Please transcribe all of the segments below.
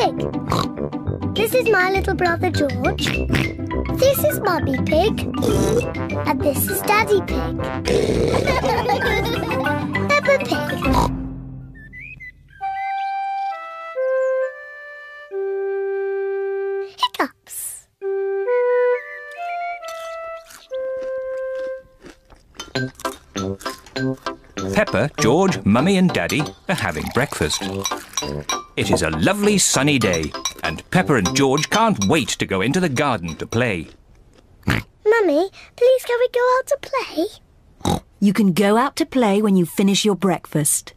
Pig. This is my little brother George. This is Mummy Pig. And this is Daddy Pig. Peppa Pig. Hiccups. Peppa, George, Mummy and Daddy are having breakfast. It is a lovely sunny day and Peppa and George can't wait to go into the garden to play. Mummy, please can we go out to play? You can go out to play when you finish your breakfast.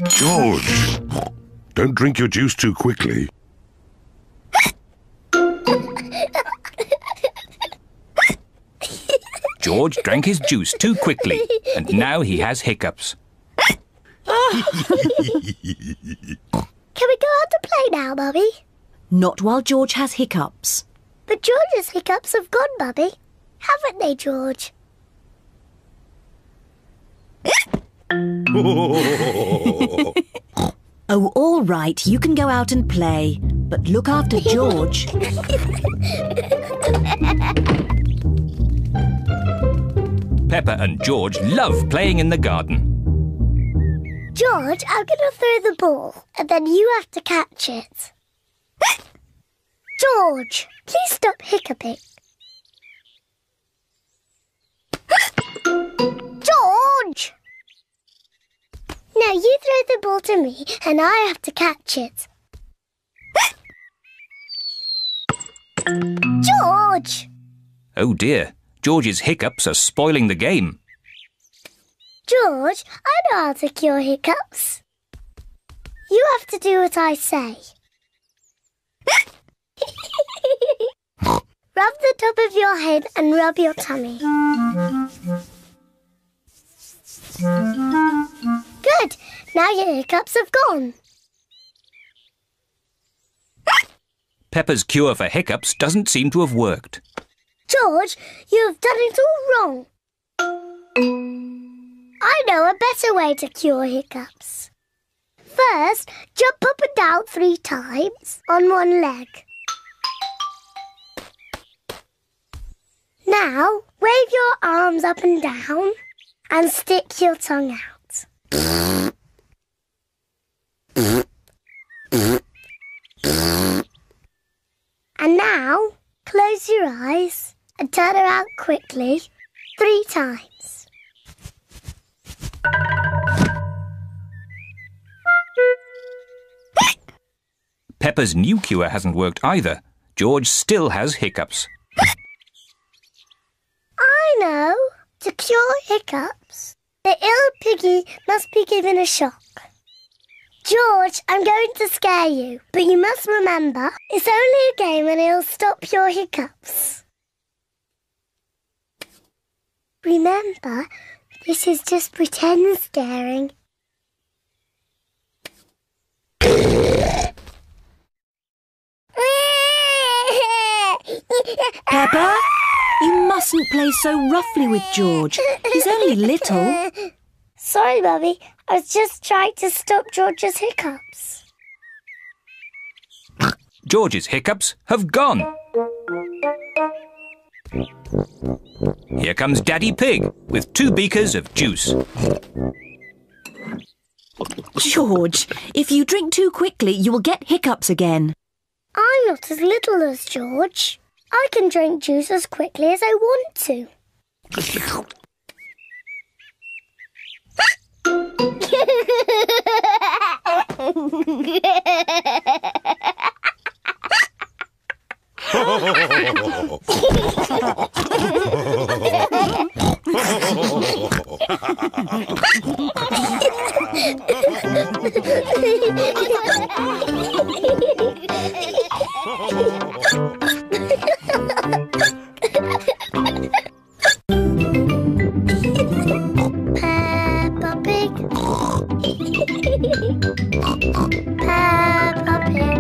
George, don't drink your juice too quickly. George drank his juice too quickly and now he has hiccups. Can we go out to play now, Mummy? Not while George has hiccups. But George's hiccups have gone, Mummy. Haven't they, George? Oh, all right, you can go out and play, but look after George. Peppa and George love playing in the garden. George, I'm going to throw the ball, and then you have to catch it. George, please stop hiccuping. George! Now you throw the ball to me, and I have to catch it. George! Oh dear, George's hiccups are spoiling the game. George, I know how to cure hiccups. You have to do what I say. Rub the top of your head and rub your tummy. Good. Now your hiccups have gone. Peppa's cure for hiccups doesn't seem to have worked. George, you have done it all wrong. I know a better way to cure hiccups. First, jump up and down 3 times on one leg. Now, wave your arms up and down and stick your tongue out. And now, close your eyes and turn around quickly 3 times. Peppa's new cure hasn't worked either. George still has hiccups. I know. To cure hiccups, the ill piggy must be given a shock. George, I'm going to scare you, but you must remember, it's only a game and it'll stop your hiccups. Remember, this is just pretend scaring. Peppa, you mustn't play so roughly with George. He's only little. Sorry, Mummy. I was just trying to stop George's hiccups. George's hiccups have gone. Here comes Daddy Pig with 2 beakers of juice. George, if you drink too quickly, you will get hiccups again. I'm not as little as George. I can drink juice as quickly as I want to. Peppa Pig. Peppa Pig.